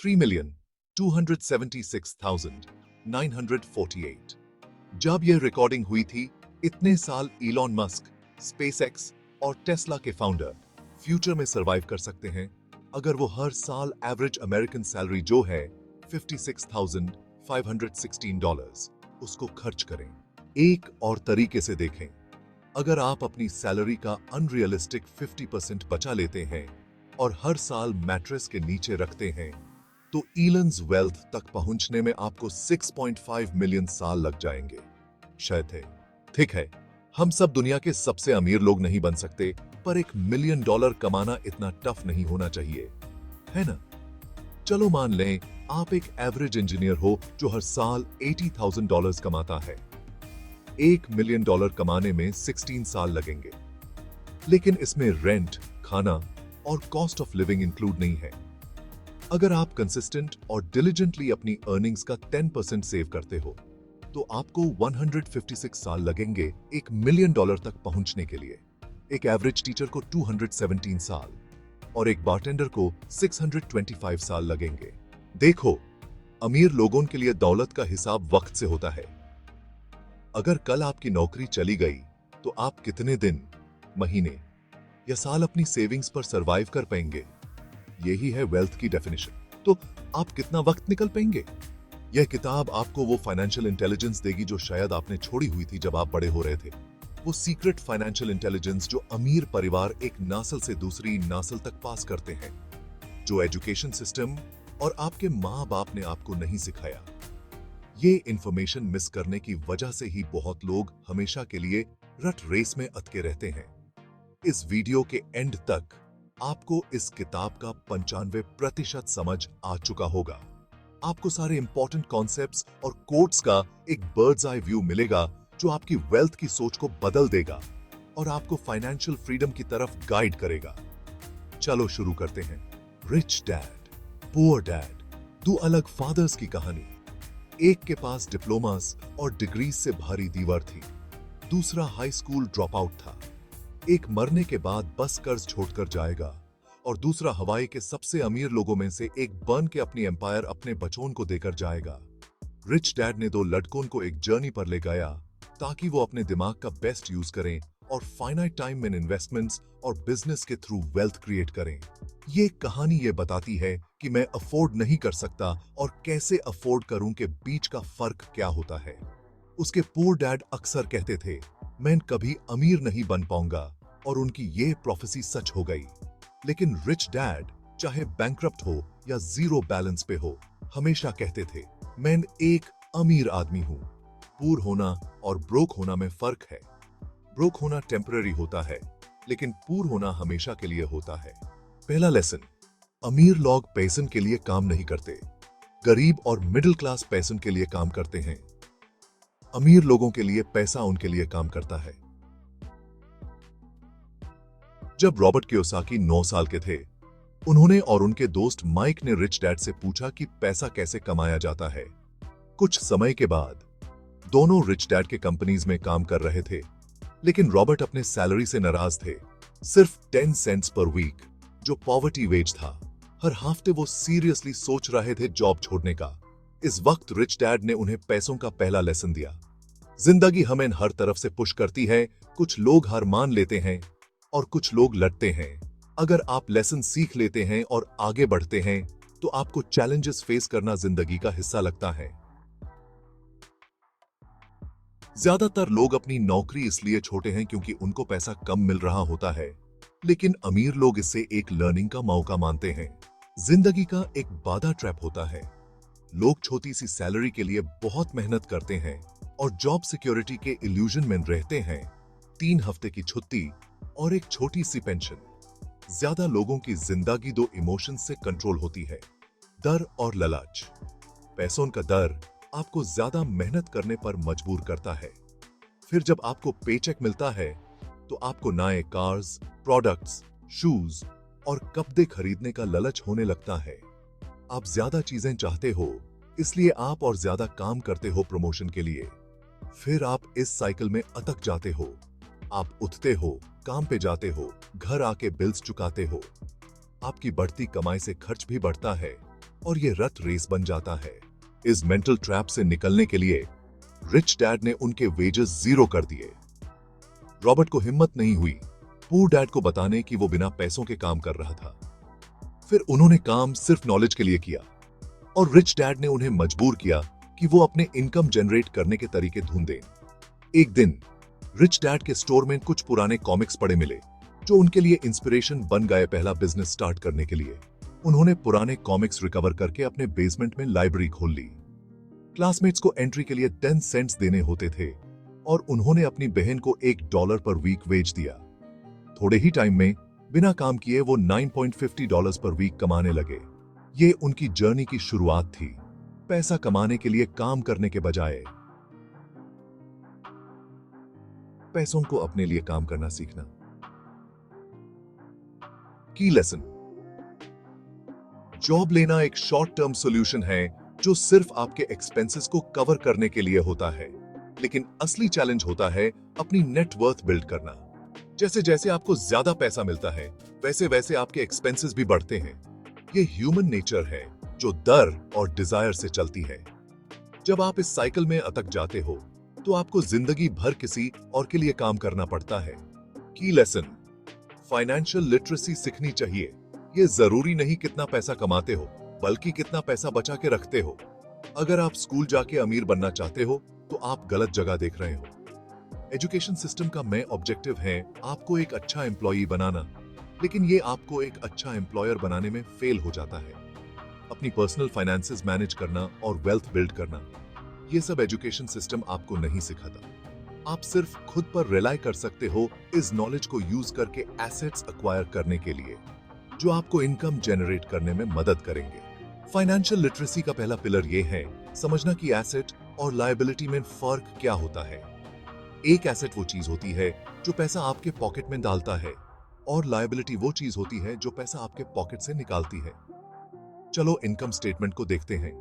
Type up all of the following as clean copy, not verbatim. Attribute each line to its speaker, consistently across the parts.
Speaker 1: 3,276,948। जब यह रिकॉर्डिंग हुई थी, इतने साल इलॉन मस्क, स्पेसएक्स और टेस्ला के फाउंडर फ्यूचर में सरवाइव कर सकते हैं अगर वो हर साल एवरेज अमेरिकन सैलरी जो है $56,516 उसको खर्च करें। एक और तरीके से देखें, अगर आप अपनी सैलरी का अनरियलिस्टिक 50% बचा लेते हैं और हर साल मैट्रेस के नीचे रखते हैं, तो इलन्स वेल्थ तक पहुंचने में आपको 6.5 मिलियन साल लग जाएंगे। शायद है, ठीक है, हम सब दुनिया के सबसे अमीर लोग नहीं बन सकते, पर $1 मिलियन कमाना इतना टफ नहीं होना चाहिए, है ना? चलो मान लें आप एक एवरेज इंजीनियर हो जो हर साल $80,000 कमाता है। $1 मिलियन कमाने में 16 साल लगेंगे, लेकिन इसमें रेंट, खाना और कॉस्ट ऑफ लिविंग इंक्लूड नहीं है। अगर आप कंसिस्टेंट और डिलिजेंटली अपनी अर्निंग्स का 10% सेव करते हो, तो आपको 156 साल लगेंगे $1 मिलियन तक पहुंचने के लिए। एक एवरेज टीचर को 217 साल और एक बारटेंडर को 625 साल लगेंगे। देखो, अमीर लोगों के लिए दौलत का हिसाब वक्त से होता है। अगर कल आपकी नौकरी चली गई, तो आप कितने दिन, महीने या साल अपनी सेविंग्स पर सरवाइव कर पाएंगे? यही है वेल्थ की डेफिनेशन। तो आप कितना वक्त निकल पाएंगे? यह किताब आपको वो फाइनेंशियल इंटेलिजेंस देगी जो शायद आपने छोड़ी हुई थी जब आप बड़े हो रहे थे। वो सीक्रेट फाइनेंशियल इंटेलिजेंस जो अमीर परिवार एक नस्ल से दूसरी नस्ल तक पास करते हैं, जो एजुकेशन सिस्टम और आपके माँ बाप ने आपको नहीं सिखाया। ये इंफॉर्मेशन मिस करने की वजह से ही बहुत लोग हमेशा के लिए रट रेस में अटके रहते हैं। इस वीडियो के एंड तक आपको इस किताब का 95% समझ आ चुका होगा। आपको सारे इंपॉर्टेंट कॉन्सेप्ट्स और कोट्स का एक बर्ड्स आई व्यू मिलेगा जो आपकी वेल्थ की सोच को बदल देगा और आपको फाइनेंशियल फ्रीडम की तरफ गाइड करेगा। चलो शुरू करते हैं। रिच डैड, पुअर डैड, दो अलग फादर्स की कहानी। एक के पास डिप्लोमास और डिग्रीज से भारी दीवार थी, दूसरा हाई स्कूल ड्रॉप आउट था। एक मरने के बाद बस कर्ज छोड़कर जाएगा और दूसरा हवाई के सबसे अमीर लोगों में से एक बन के अपनी एम्पायर अपने बचों को देकर जाएगा। रिच डैड ने दो लड़कों को एक जर्नी पर ले गया ताकि वो अपने दिमाग का बेस्ट यूज करें और फाइनाइट टाइम में इन्वेस्टमेंट्स और बिजनेस के थ्रू वेल्थ क्रिएट करें। ये कहानी ये बताती है कि मैं अफोर्ड नहीं कर सकता और कैसे अफोर्ड करूं के बीच का फर्क क्या होता है। उसके पुअर डैड अक्सर कहते थे, मैं कभी अमीर नहीं बन पाऊंगा, और उनकी ये प्रोफेसी सच हो गई। लेकिन रिच डैड चाहे बैंकरप्ट हो या जीरो बैलेंस पे हो, हमेशा कहते थे, मैं एक अमीर आदमी हूं। पुअर होना और ब्रोक होना में फर्क है। ब्रोक होना टेम्पररी होता है, लेकिन पुअर होना हमेशा के लिए होता है। पहला लेसन, अमीर लोग पैसन के लिए काम नहीं करते, गरीब और मिडिल क्लास पैसन के लिए काम करते हैं। अमीर लोगों के लिए पैसा उनके लिए काम करता है। जब रॉबर्ट कियोसाकी 9 साल के थे, उन्होंने और उनके दोस्त माइक ने रिच डैड से पूछा कि पैसा कैसे कमाया जाता है। कुछ समय के बाद दोनों रिच डैड के कंपनीज में काम कर रहे थे, लेकिन रॉबर्ट अपने सैलरी से नाराज थे। सिर्फ 10 सेंट्स पर वीक, जो पॉवर्टी वेज था। हर हफ्ते वो सीरियसली सोच रहे थे जॉब छोड़ने का। इस वक्त रिच डैड ने उन्हें पैसों का पहला लेसन दिया। जिंदगी हमें हर तरफ से पुश करती है, कुछ लोग हार मान लेते हैं और कुछ लोग लड़ते हैं। अगर आप लेसन सीख लेते हैं और आगे बढ़ते हैं, तो आपको चैलेंजेस फेस करना जिंदगी का हिस्सा लगता है। ज्यादातर लोग अपनी नौकरी इसलिए छोड़ते हैं क्योंकि उनको पैसा कम मिल रहा होता है, लेकिन अमीर लोग इसे एक लर्निंग का मौका मानते हैं। जिंदगी का एक बाधा ट्रैप होता है। लोग छोटी सी सैलरी के लिए बहुत मेहनत करते हैं और जॉब सिक्योरिटी के इल्यूजन में रहते हैं। 3 हफ्ते की छुट्टी और एक छोटी सी पेंशन। ज्यादा लोगों की जिंदगी दो इमोशन से कंट्रोल होती है, डर और लालच। पैसों का डर आपको ज्यादा मेहनत करने पर मजबूर करता है। फिर जब आपको पेचेक मिलता है, तो आपको नए कार्स, प्रोडक्ट्स, शूज और कपड़े खरीदने का लालच होने लगता है। आप ज्यादा चीजें चाहते हो, इसलिए आप और ज्यादा काम करते हो प्रमोशन के लिए। फिर आप इस साइकिल में अटक जाते हो। आप उठते हो, काम पे जाते हो, घर आके बिल्स चुकाते हो। आपकी बढ़ती कमाई से खर्च भी बढ़ता है, और ये रथ रेस बन जाता है। इस मेंटल ट्रैप से निकलने के लिए रिच डैड ने उनके वेजेस जीरो कर दिए। रॉबर्ट को हिम्मत नहीं हुई पुअर डैड को बताने कि वो बिना पैसों के काम कर रहा था। फिर उन्होंने काम सिर्फ नॉलेज के लिए किया और रिच डैड ने उन्हें मजबूर किया कि वो अपने इनकम जनरेट करने के तरीके ढूंढें। एक दिन रिच डैड के स्टोर में कुछ पुराने कॉमिक्स पड़े मिले जो उनके लिए इंस्पिरेशन बन गए पहला बिजनेस स्टार्ट करने के लिए। उन्होंने पुराने कॉमिक्स रिकवर करके अपने बेसमेंट में लाइब्रेरी खोल ली। क्लासमेट्स को एंट्री के लिए 10 सेंट्स देने होते थे और उन्होंने अपनी बहन को $1 पर वीक वेज दिया। थोड़े ही टाइम में बिना काम किए वो $9.50 पर वीक कमाने लगे। ये उनकी जर्नी की शुरुआत थी, पैसा कमाने के लिए काम करने के बजाय पैसों को अपने लिए काम करना सीखना। की लेसन, जॉब लेना एक शॉर्ट टर्म सॉल्यूशन है जो सिर्फ आपके एक्सपेंसेस को कवर करने के लिए होता है, लेकिन असली चैलेंज होता है अपनी नेट वर्थ बिल्ड करना। जैसे जैसे आपको ज्यादा पैसा मिलता है वैसे वैसे आपके एक्सपेंसेस भी बढ़ते हैं। ये ह्यूमन नेचर है जो डर और डिजायर से चलती है। जब आप इस साइकिल में अटक जाते हो तो आपको जिंदगी भर किसी और के लिए काम करना पड़ता है। की लेसन, फाइनेंशियल लिटरेसी सीखनी चाहिए। ये जरूरी नहीं कितना पैसा कमाते हो, बल्कि कितना पैसा बचा के रखते हो। अगर आप स्कूल जाके अमीर बनना चाहते हो तो आप गलत जगह देख रहे हो। एजुकेशन सिस्टम का मेन ऑब्जेक्टिव है आपको एक अच्छा एम्प्लॉई बनाना, लेकिन ये आपको एक अच्छा एम्प्लॉयर बनाने में फेल हो जाता है। अपनी पर्सनल फाइनेंसेस मैनेज करना और वेल्थ बिल्ड करना, ये सब एजुकेशन सिस्टम आपको नहीं सिखाता। आप सिर्फ खुद पर रिलाई कर सकते हो इस नॉलेज को यूज करके एसेट्स एक्वायर करने के लिए जो आपको इनकम जनरेट करने में मदद करेंगे। फाइनेंशियल लिटरेसी का पहला पिलर ये है समझना कि एसेट और लायबिलिटी में फर्क क्या होता है। एक एसेट वो चीज होती है जो पैसा आपके पॉकेट में डालता है और लायबिलिटी वो चीज होती है जो पैसा आपके पॉकेट से निकालती है। चलो इनकम स्टेटमेंट को देखते हैं।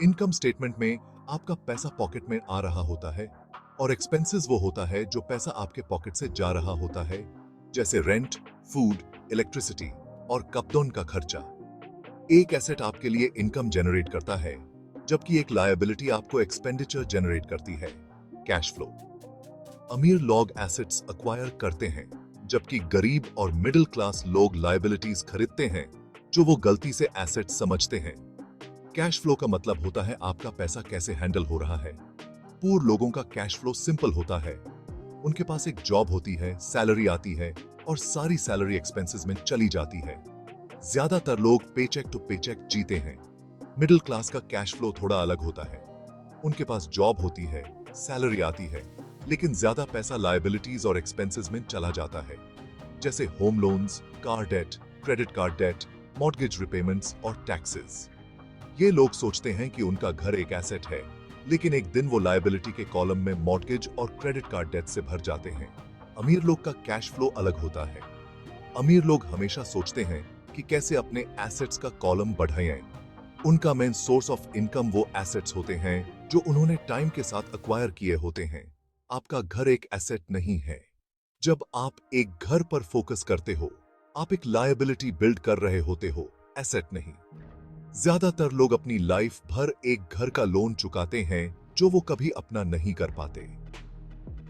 Speaker 1: इनकम स्टेटमेंट में आपका पैसा पॉकेट में आ रहा होता है और एक्सपेंसेस वो होता है जो पैसा आपके पॉकेट से जा रहा होता है, जैसे रेंट, फूड, इलेक्ट्रिसिटी और कपड़ों का खर्चा। एक एसेट आपके लिए इनकम जनरेट करता है जबकि एक लायबिलिटी आपको एक्सपेंडिचर जनरेट करती है, कैश फ्लो। अमीर लोग एसेट्स एक्वायर करते हैं जबकि गरीब और मिडिल क्लास लोग लायबिलिटीज खरीदते हैं जो वो गलती से एसेट समझते हैं। कैश फ्लो का मतलब होता है आपका पैसा कैसे हैंडल हो रहा है। पूर लोगों का कैश फ्लो सिंपल होता है। उनके पास एक जॉब होती है, सैलरी आती है और सारी सैलरी एक्सपेंसेस में चली जाती है। ज्यादातर लोग पेचेक टू पेचेक जीते हैं। मिडिल क्लास का कैश फ्लो थोड़ा अलग होता है। उनके पास जॉब होती है, सैलरी आती है, लेकिन ज्यादा पैसा लायबिलिटीज और एक्सपेंसेस में चला जाता है, जैसे home loans, car debt, credit card debt, mortgage repayments और टैक्सेस। ये लोग सोचते हैं कि उनका घर एक एसेट है, लेकिन एक दिन वो लायबिलिटी के कॉलम में मॉर्गेज और क्रेडिट कार्ड डेट से भर जाते हैं। अमीर लोग का कैश फ्लो अलग होता है। अमीर लोग हमेशा सोचते हैं कि कैसे अपने एसेट्स का कॉलम बढ़ाएं। उनका मेन सोर्स ऑफ इनकम वो एसेट्स होते हैं जो उन्होंने टाइम के साथ एक्वायर किए होते हैं। आपका घर एक एसेट नहीं है। जब आप एक घर पर फोकस करते हो, आप एक लायबिलिटी बिल्ड कर रहे होते हो, एसेट नहीं। ज्यादातर लोग अपनी लाइफ भर एक घर का लोन चुकाते हैं जो वो कभी अपना नहीं कर पाते।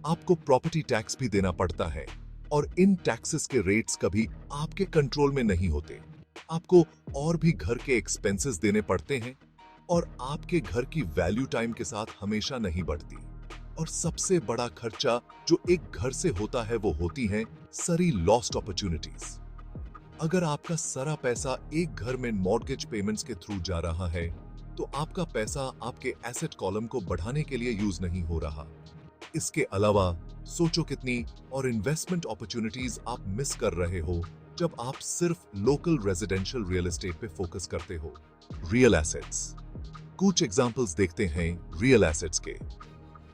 Speaker 1: आपको प्रॉपर्टी टैक्स भी देना पड़ता है और इन टैक्सेस के रेट्स कभी आपके कंट्रोल में नहीं होते। आपको और भी घर के एक्सपेंसेस देने पड़ते हैं और आपके घर की वैल्यू टाइम के साथ हमेशा नहीं बढ़ती। और सबसे बड़ा खर्चा जो एक घर से होता है वो होती हैं सारी लॉस्ट अपॉर्चुनिटीज। अगर आपका सारा पैसा एक घर में मॉर्गेज पेमेंट्स के थ्रू जा रहा है तो आपका पैसा आपके एसेट कॉलम को बढ़ाने के लिए यूज नहीं हो रहा। इसके अलावा सोचो कितनी और इन्वेस्टमेंट अपॉर्चुनिटीज आप मिस कर रहे हो जब आप सिर्फ लोकल रेजिडेंशियल रियल एस्टेट पे फोकस करते हो। रियल एसेट्स, कुछ एग्जांपल्स देखते हैं रियल एसेट्स के।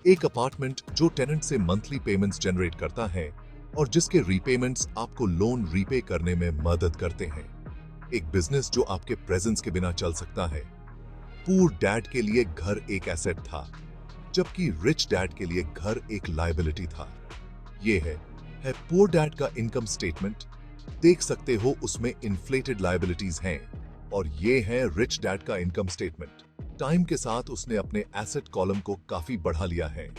Speaker 1: एक अपार्टमेंट जो टेनेंट से मंथली पेमेंट्स जनरेट करता है और जिसके रीपेमेंट्स आपको लोन रीपे करने में मदद करते हैं। एक बिजनेस जो आपके प्रेजेंस के बिना चल सकता है। पुअर डैड के लिए घर एक एसेट था जबकि रिच डैड के लिए घर एक लायबिलिटी था। ये है पुअर डैड का इनकम स्टेटमेंट। देख सकते हो उसमें इन्फ्लेटेड लायबिलिटीज हैं और ये है रिच डैड का इनकम स्टेटमेंट। टाइम के साथ उसने अपने एसेट कॉलम को काफी बढ़ा लिया है।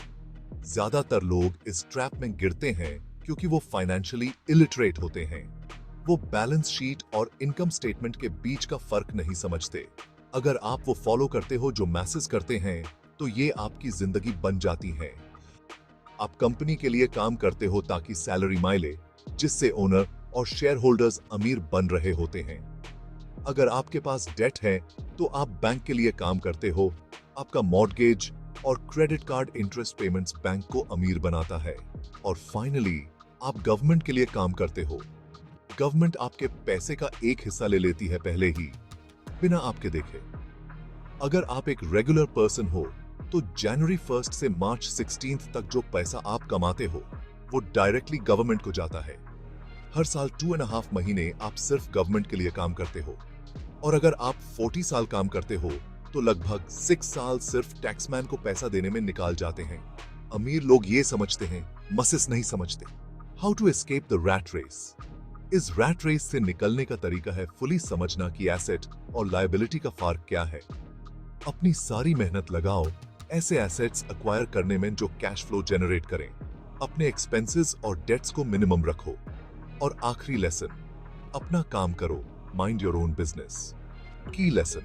Speaker 1: ज्यादातर लोग इस ट्रैप में गिरते हैं क्योंकि वो फाइनेंशियली इलिटरेट होते हैं। वो बैलेंस शीट और इनकम स्टेटमेंट के बीच का फर्क नहीं समझते। अगर आप वो फॉलो करते हो जो मैसेज करते हैं, तो ये आपकी जिंदगी बन जाती है। आप कंपनी के लिए काम करते हो ताकि सैलरी मिले, जिससे ओनर और शेयर होल्डर्स अमीर बन रहे होते हैं। अगर आपके पास डेट है, तो आप बैंक के लिए काम करते हो। आपका मॉर्गेज और credit card interest payments bank को अमीर बनाता है। और फाइनली, आप गवर्नमेंट के लिए काम करते हो। गवर्नमेंट आपके पैसे का एक हिस्सा ले लेती है पहले ही, बिना आपके देखे। अगर आप एक रेगुलर पर्सन हो, तो जनवरी 1 से मार्च 16 तक जो पैसा आप कमाते हो, वो डायरेक्टली गवर्नमेंट को जाता है। हर साल 2.5 महीने आप सिर्फ गवर्नमेंट के लिए काम करते हो। और अगर आप 40 साल काम करते हो, तो लगभग 6 साल सिर्फ टैक्समैन को पैसा देने में निकाल जाते हैं। अमीर लोग ये समझते हैं, मसिस नहीं समझते। How to escape the rat race. इस रैट रेस से निकलने का तरीका है फुली समझना कि एसेट और लायबिलिटी का फर्क क्या है। अपनी सारी मेहनत लगाओ ऐसे एसेट्स एक्वायर करने में जो कैश फ्लो जनरेट करें। अपने एक्सपेंसेस और डेट्स को मिनिमम रखो। और आखिरी लेसन, अपना काम करो, माइंड योर ओन बिजनेस। की लेसन,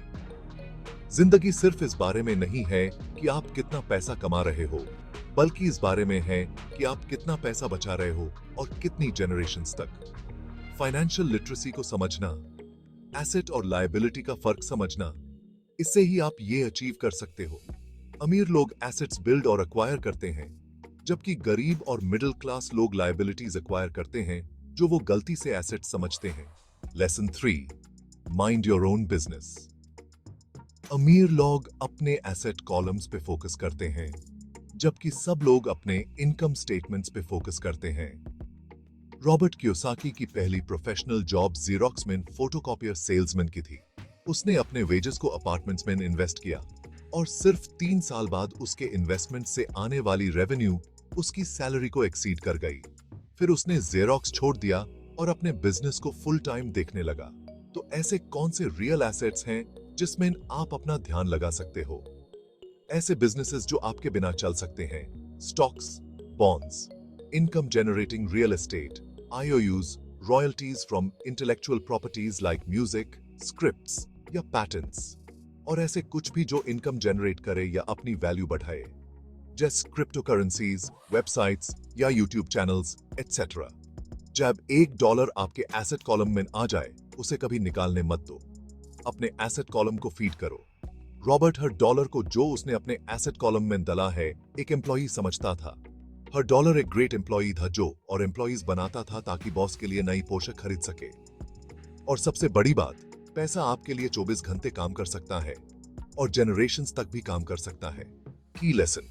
Speaker 1: जिंदगी सिर्फ इस बारे में नहीं है कि आप कितना पैसा कमा रहे हो, बल्कि इस बारे में है कि आप कितना पैसा बचा रहे हो और कितनी जनरेशंस तक। फाइनेंशियल लिटरेसी को समझना, एसेट और लायबिलिटी का फर्क समझना, इससे ही आप ये अचीव कर सकते हो। अमीर लोग एसेट्स बिल्ड और एक्वायर करते हैं, जबकि गरीब और मिडिल क्लास लोग लायबिलिटीज एक्वायर करते हैं, जो वो गलती से एसेट समझते हैं। Lesson 3, mind your own business. अमीर लोग अपने एसेट कॉलम्स पे फोकस करते हैं, जबकि सब लोग अपने इनकम स्टेटमेंट्स पे फोकस करते हैं। रॉबर्ट कियोसाकी की पहली प्रोफेशनल जॉब ज़ेरॉक्स में फोटोकॉपियर सेल्समैन की थी। उसने अपने वेजेस को अपार्टमेंट्स में इन्वेस्ट किया और सिर्फ 3 साल बाद उसके इन्वेस्टमेंट से आने वाली रेवेन्यू उसकी सैलरी को एक्सीड कर गई। फिर उसने ज़ेरॉक्स छोड़ दिया और अपने बिजनेस को फुल टाइम देखने लगा। तो ऐसे कौन से रियल एसेट्स हैं जिसमें आप अपना ध्यान लगा सकते हो? ऐसे बिजनेसेस जो आपके बिना चल सकते हैं: stocks, bonds, income generating real estate, IOUs, royalties from intellectual properties like music, scripts या patents, और ऐसे कुछ भी जो इनकम जनरेट करे या अपनी वैल्यू बढ़ाए, जैसे क्रिप्टो करेंसीज, वेबसाइट्स या यूट्यूब चैनल्स एटसेट्रा। जब $1 आपके एसेट कॉलम में आ जाए, उसे कभी निकालने मत दो। अपने एसेट कॉलम को फीड करो। रॉबर्ट हर डॉलर को जो उसने अपने एसेट कॉलम में डाला है, एक एम्प्लॉई समझता था। हर डॉलर एक ग्रेट एम्प्लॉई था जो और एम्प्लॉइज बनाता था ताकि बॉस के लिए नई पोशाक खरीद सके। और सबसे बड़ी बात, पैसा आपके लिए 24 घंटे काम कर सकता है और जनरेशंस तक भी काम कर सकता है। की लेसन,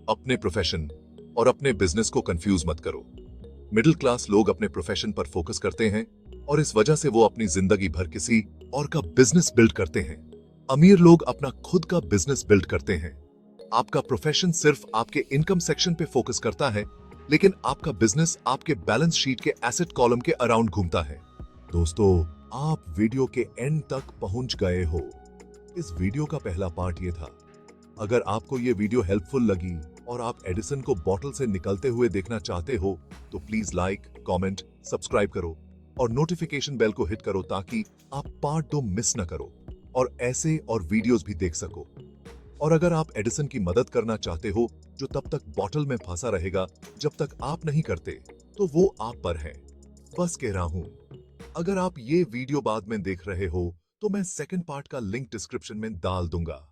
Speaker 1: अपने प्रोफेशन और अपने बिजनेस को कंफ्यूज मत करो। मिडिल क्लास लोग अपने प्रोफेशन पर फोकस करते हैं और इस वजह से वो अपनी जिंदगी भर किसी और का बिजनेस बिल्ड करते हैं। अमीर लोग अपना खुद का बिजनेस बिल्ड करते हैं। आपका प्रोफेशन सिर्फ आपके इनकम सेक्शन पे फोकस करता है, लेकिन आपका बिजनेस आपके बैलेंस शीट के एसेट कॉलम के अराउंड घूमता है। दोस्तों, आप वीडियो के एंड तक पहुंच गए हो। इस वीडियो का पहला पार्ट ये था। अगर आपको ये वीडियो हेल्पफुल लगी और आप एडिसन को बॉटल से निकलते हुए देखना चाहते हो, तो प्लीज लाइक, कमेंट, सब्सक्राइब करो और नोटिफिकेशन बेल को हिट करो ताकि आप पार्ट 2 मिस न करो और ऐसे और वीडियोस भी देख सको। और अगर आप एडिसन की मदद करना चाहते हो, जो तब तक बॉटल में फंसा रहेगा जब तक आप नहीं करते, तो वो आप पर है। बस कह रहा हूं, अगर आप ये वीडियो बाद में देख रहे हो, तो मैं सेकंड पार्ट का लिंक डिस्क्रिप्शन में डाल दूंगा।